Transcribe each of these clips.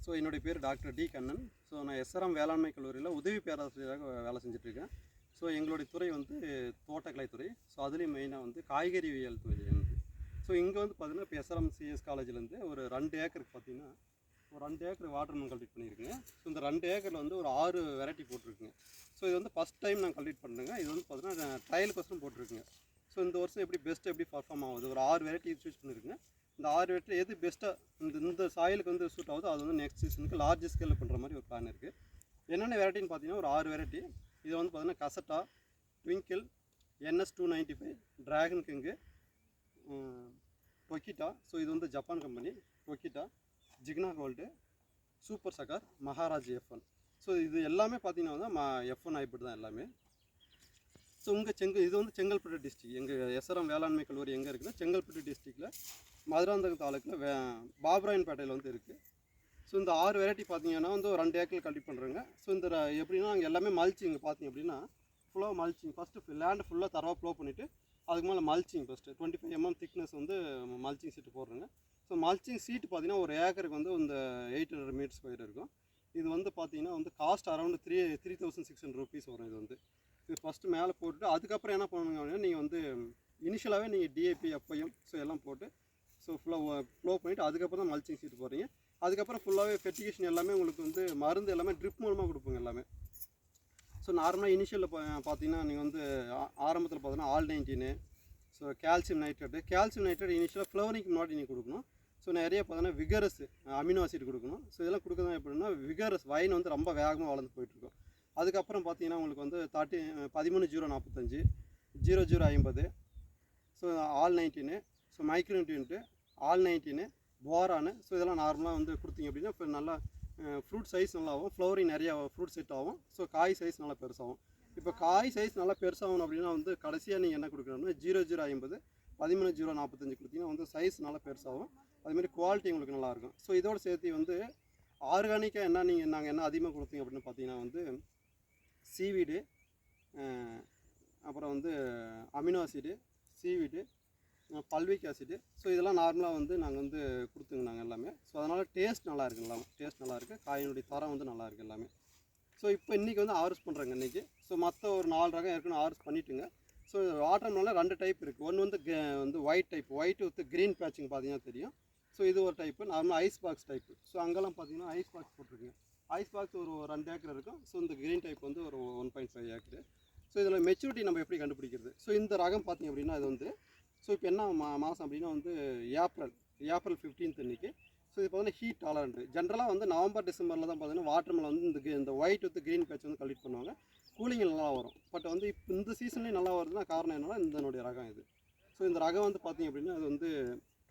So என்னுடைய பேர் doctor D Kannan. So நான் எஸ்ஆர்எம் வேளாண்மை கல்லூரியில் உதவி பேராசிரியராக வேலை செஞ்சுட்ருக்கேன். ஸோ எங்களுடைய துறை வந்து தோட்டக்கலைத்துறை. ஸோ அதுலேயும் மெயினாக வந்து காய்கறிவியல் துறை வந்து. ஸோ இங்கே வந்து பார்த்திங்கன்னா இப்போ எஸ்ஆர்எம் சிஎஸ் காலேஜ்லேருந்து ஒரு 2 ஏக்கருக்கு பார்த்திங்கன்னா ஒரு 2 ஏக்கர் வாட்டர்மெலன் கல்டிவேட் பண்ணியிருக்குங்க. ஸோ இந்த 2 ஏக்கரில் வந்து ஒரு 6 வெரைட்டி போட்டிருக்குங்க. ஸோ இது வந்து ஃபஸ்ட் டைம் நான் கல்டிவேட் பண்ணுறேங்க. இது வந்து பார்த்திங்கன்னா ட்ரையலுக்கோசரம் போட்டிருக்குங்க. ஸோ இந்த வருஷம் எப்படி பெஸ்ட்டு எப்படி பர்ஃபார்ம் ஆகுது, ஒரு 6 வெரைட்டி சூஸ் பண்ணியிருக்குங்க. இந்த 6 வெரைட்டி எது பெஸ்ட்டாக இந்த சாயிலுக்கு வந்து சூட் ஆகுதோ அது வந்து நெக்ஸ்ட் சீசனுக்கு லார்ஜ் ஸ்கேலில் பண்ணுற மாதிரி ஒரு பிளான் இருக்குது. என்னென்ன வெரைட்டின்னு பார்த்தீங்கன்னா ஒரு 6 வெரைட்டி. இது வந்து பார்த்திங்கன்னா கசட்டா, twinkle, NS295, dragon king, Tokita. So இது வந்து ஜப்பான் கம்பெனி. டொக்கிட்டா, ஜிக்னா gold, super Sagar, Maharaj F1. So இது எல்லாமே பார்த்திங்கன்னா வந்து F1 ஹைபிரிட் தான் எல்லாமே. ஸோ இது வந்து செங்கல்பட்டு டிஸ்ட்ரிக். எங்கள் எஸ்ஆர்எம் வேளாண்மை கல்லூரி எங்கே இருக்குன்னா செங்கல்பட்டு டிஸ்ட்ரிக்டில் மதுராந்தகம் தாலுக்கில் பாபராயன்பேட்டையில் வந்து இருக்குது. ஸோ இந்த 6 வெரைட்டி பார்த்தீங்கன்னா வந்து ஒரு 2 ஏக்கர் கல்டிவேட் பண்ணுறேங்க. ஸோ இந்த எப்படின்னா அங்கே எல்லாமே மல்ச்சிங் பார்த்தீங்க அப்படின்னா ஃபுல்லாக மல்ச்சிங். ஃபஸ்ட்டு லேண்டு ஃபுல்லாக தரவாக ப்ளோ பண்ணிவிட்டு அதுக்கு மேலே மல்ச்சிங் ஃபஸ்ட்டு 25 mm திக்னஸ் வந்து மல்ச்சிங் சீட்டு போடுறேங்க. ஸோ மல்ச்சிங் சீட்டு பார்த்தீங்கன்னா ஒரு ஏக்கருக்கு வந்து இந்த 800 மீட்டர் ஸ்கொயர் இருக்கும். இது வந்து பார்த்தீங்கன்னா வந்து காஸ்ட் அரௌண்ட் 3600 rupees வரும். இது ஃபஸ்ட்டு மேலே போட்டுட்டு அதுக்கப்புறம் என்ன பண்ணுங்க அப்படின்னா நீங்கள் வந்து இனிஷியலாகவே நீங்கள் DAP, FIM ஸோ எல்லாம் போட்டு ஸோ ஃபுல்லாக ப்ளோ பண்ணிவிட்டு அதுக்கப்புறம் தான் மல்ச்சிங் சீட்டு போடுறீங்க. அதுக்கப்புறம் ஃபுல்லாகவே ஃபெர்டிகேஷன் எல்லாமே உங்களுக்கு வந்து மருந்து எல்லாமே ட்ரிப் மூலமாக கொடுப்போங்க எல்லாமே. ஸோ நார்மலாக இனிஷியலில் பார்த்தீங்கன்னா நீங்கள் வந்து ஆரம்பத்தில் பார்த்தீங்கன்னா ஆல்-19, ஸோ கால்சியம் நைட்ரேட் இனிஷியலாக ஃப்ளவரிங்க்கு முன்னாடி நீங்கள் கொடுக்கணும். ஸோ நிறைய பார்த்தீங்கன்னா விகரஸ் அமினோ ஆசிட் கொடுக்கணும். ஸோ இதெல்லாம் கொடுக்குறது எப்படின்னா விகரஸ் வைன் வந்து ரொம்ப வேகமாக வளர்ந்து போயிட்டுருக்கும். அதுக்கப்புறம் பார்த்தீங்கன்னா உங்களுக்கு வந்து 13-045, 0050, ஸோ ஆல்-19, ஸோ மைக்ரோநியூட்ரியன்ட்டு, ஆல்-19, போரானு. ஸோ இதெல்லாம் நார்மலாக வந்து கொடுத்தீங்க அப்படின்னா இப்போ நல்லா ஃப்ரூட் சைஸ் நல்லாவும், ஃப்ளவரிங் நிறையா ஃப்ரூட் செட் ஆகும். ஸோ காய் சைஸ் நல்லா பெருசாகும். இப்போ காய் சைஸ் நல்லா பெருசாகணும் அப்படின்னா வந்து கடைசியாக நீங்கள் என்ன கொடுக்கணும்னா 0050, 13-045 கொடுத்தீங்கன்னா வந்து சைஸ் நல்லா பெருசாகும். அதுமாதிரி குவாலிட்டி உங்களுக்கு நல்லாயிருக்கும். ஸோ இதோடு சேர்த்து வந்து ஆர்கானிக்காக நாங்கள் என்ன அதிகமாக கொடுத்தீங்க அப்படின்னு பார்த்தீங்கன்னா வந்து சீவீடு, அப்புறம் வந்து amino acid, seaweed, fulvic acid. So இதெல்லாம் நார்மலாக வந்து நாங்கள் வந்து கொடுத்துங்க நாங்கள் எல்லாமே. ஸோ அதனால் டேஸ்ட் நல்லாயிருக்கு. எல்லாமே டேஸ்ட் நல்லாயிருக்கு. காயினுடைய தரம் வந்து நல்லாயிருக்கு எல்லாமே. ஸோ இப்போ இன்றைக்கி வந்து ஹார்வெஸ்ட் பண்ணுறேங்க இன்றைக்கி. ஸோ மற்ற ஒரு 4 ரகம் ஏற்கனவே ஹார்வெஸ்ட் பண்ணிவிட்டுங்க. ஸோ வாட்டர்மெலனில் 2 டைப் இருக்குது. ஒன்று வந்து white type, white with green patching பார்த்தீங்கன்னா தெரியும். ஸோ இது ஒரு டைப்பு. நார்மலாக ஐஸ் பாக்ஸ் டைப்பு. ஸோ அங்கெல்லாம் பார்த்தீங்கன்னா ஐஸ் பாக்ஸ் போட்டிருக்குங்க. ஐஸ் பாக்ஸ் ஒரு 2 ஏக்கர் இருக்கும். ஸோ இந்த க்ரீன் டைப் வந்து ஒரு 1.5 ஏக்கரு. ஸோ இதில் மெச்சூரிட்டி நம்ம எப்படி கண்டுபிடிக்கிறது? ஸோ இந்த ரகம் பார்த்திங்க அப்படின்னா இது வந்து ஸோ இப்போ என்ன மாதம் அப்படின்னா வந்து ஏப்ரல் 15 அன்றைக்கி. ஸோ இது பார்த்தீங்கன்னா ஹீட் டாலரண்ட். ஜென்ரலாக வந்து நவம்பர், டிசம்பரில் தான் பார்த்தீங்கன்னா வாட்டர்மெலன் வந்து இந்த ஒயிட் வித் க்ரீன் பேட்ச் வந்து கல்டிவேட் பண்ணுவாங்க. கூலிங் நல்லா வரும். பட் வந்து இப்போ இந்த சீசன்லேயும் நல்லா வருதுன்னா காரணம் என்னன்னா இதனுடைய ரகம் இது. ஸோ இந்த ரகம் வந்து பார்த்திங்க அப்படின்னா அது வந்து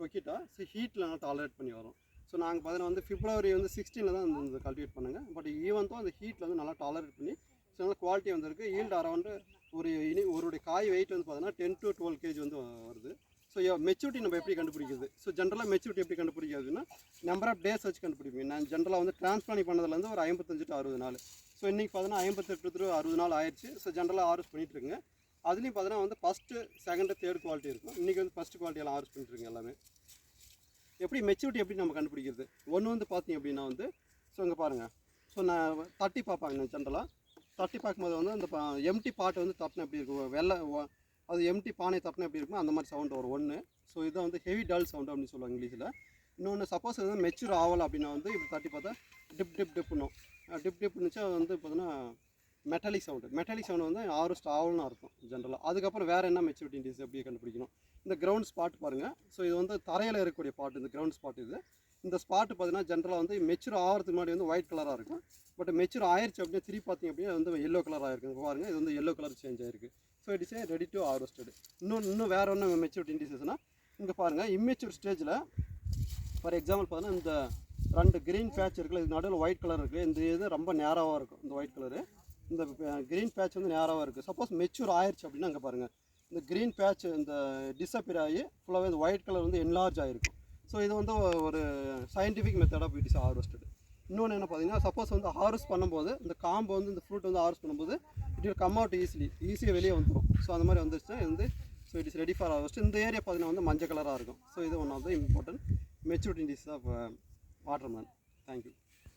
டொக்கிட்டா. ஸோ ஹீட்டில் நல்லா டாலரேட் பண்ணி வரும். ஸோ நாங்கள் பார்த்தீங்கன்னா வந்து February 16 தான் இந்த கல்டிவேட் பண்ணுங்க. பட் ஈவன் அந்த ஹீட்டில் வந்து நல்லா டாலரேட் பண்ணி ஸோ நல்லா குவாலிட்டி வந்துருக்கு. ஈல்டு அரௌண்டு ஒரு காய் வெயிட் வந்து பார்த்தீங்கன்னா 10 to 12 kg வந்து வருது. ஸோ மெச்சூரிட்டி நம்ம எப்படி கண்டுபிடிக்கிறது? ஸோ ஜென்ரலாக மெச்சூரிட்டி எப்படி கண்டுபிடிக்கிறதுன்னா நம்பர் ஆஃப் டேஸ் வச்சு கண்டுபிடிப்பேன். நான் ஜென்ரலாக வந்து டிரான்ஸ்பிளானிங் பண்ணதுலேருந்து ஒரு 55 to 60 நாள். ஸோ இன்றைக்கி பார்த்தீங்கன்னா 58 to 60 நாள் ஆயிடுச்சு. ஸோ ஜென்ரலாக ஹார்வெஸ்ட் பண்ணிட்டுருங்க. அதுலேயும் பார்த்தீங்கன்னா வந்து ஃபஸ்ட்டு, செகண்டு, தேர்ட் குவாலிட்டி இருக்கும். இன்றைக்கி வந்து ஃபஸ்ட்டு குவாலிட்டியெல்லாம் ஹார்வெஸ்ட் பண்ணிட்டுருங்க எல்லாமே. எப்படி மெச்சூரிட்டி எப்படி நம்ம கண்டுபிடிக்கிறது? ஒன்று வந்து பார்த்தீங்க அப்படின்னா வந்து ஸோ இங்கே பாருங்கள். ஸோ நான் தட்டி பார்ப்பாங்க. நான் ஜென்ரலாக தட்டி பார்க்கும்போது வந்து அந்த எம்டி பாட்டை வந்து தட்டினா எப்படி இருக்கும், அது எம்டி பானை தட்டினா எப்படி இருக்கும் அந்த மாதிரி சவுண்ட் வரும் ஒன்று. ஸோ இதை வந்து ஹெவி டல் சவுண்டு அப்படின்னு சொல்லுவாங்க இங்கிலீஷில். இன்னொன்று சப்போஸ் வந்து மெச்சூர் ஆகலை அப்படின்னா வந்து இப்படி தட்டி பார்த்தா டிப்னும் டிப்னுச்சு. அது வந்து பார்த்தீங்கன்னா மெட்டாலிக் சவுண்டு வந்து ஹார்வெஸ்ட் ஆகணும்னு அர்த்தம் ஜென்ரலாக. அதுக்கப்புறம் வேறு என்ன மெச்சூரிட்டி இண்டீஸ் எப்படி கண்டுபிடிக்கணும்? இந்த கிரவுண்ட் ஸ்பாட் பாருங்கள். ஸோ இது வந்து தரையில் இருக்கக்கூடிய பாட்டு, இந்த கிரவுண்ட் ஸ்பாட் இது. இந்த ஸ்பாட்டு பார்த்தீங்கன்னா ஜென்ரலாக வந்து மெச்சூர் ஆகிறதுக்கு முன்னாடி வந்து ஒயிட் கலராக இருக்கும். பட் மெச்சூர் ஆயிடுச்சு அப்படின்னா திருப்பி பார்த்தீங்க அப்படின்னா வந்து எல்லோ கலராக இருக்கும். பாருங்கள், இது வந்து எல்லோ கலர் சேஞ்ச் ஆகிருக்கு. So it is ready to harvested. இன்னும் வேறு ஒன்று மெச்சூரிட்டி இண்டிசஸ்னால் இங்கே பாருங்கள். இம்மெச்சூர் ஸ்டேஜில் ஃபார் எக்ஸாம்பிள் பார்த்தீங்கன்னா இந்த 2 க்ரீன் பேட்ச் இருக்குல்ல, இது நடுவில் ஒயிட் கலர் இருக்குது. இந்த இது ரொம்ப நேராவாக இருக்கும். இந்த ஒயிட் கலரு, இந்த க்ரீன் பேட்ச் வந்து நேராவாக இருக்குது. சப்போஸ் மெச்சூர் ஆயிடுச்சு அப்படின்னா அங்கே பாருங்கள் இந்த க்ரீன் பேட்ச் இந்த டிஸப்பியர் ஆகி ஃபுல்லாகவே இந்த ஒயிட் கலர் வந்து என்லார்ஜ் ஆகிருக்கும். ஸோ இது வந்து ஒரு scientific method of it is harvested. இன்னொன்று என்ன பார்த்தீங்கன்னா சப்போஸ் வந்து ஹார்வெஸ்ட் பண்ணும்போது இந்த காம்பு வந்து இந்த ஃப்ரூட் வந்து ஹார்வெஸ்ட் பண்ணும்போது இட் வில் கம் அவுட் ஈஸியாக வெளியே வந்துடும். ஸோ அந்த மாதிரி வந்துருச்சுன்னா இது வந்து so it is ready for harvest. இந்த ஏரியா பார்த்தீங்கன்னா வந்து மஞ்சள் கலராக இருக்கும். ஸோ இது one of the important maturity indices ஆஃப் வாட்டர்மெலன்.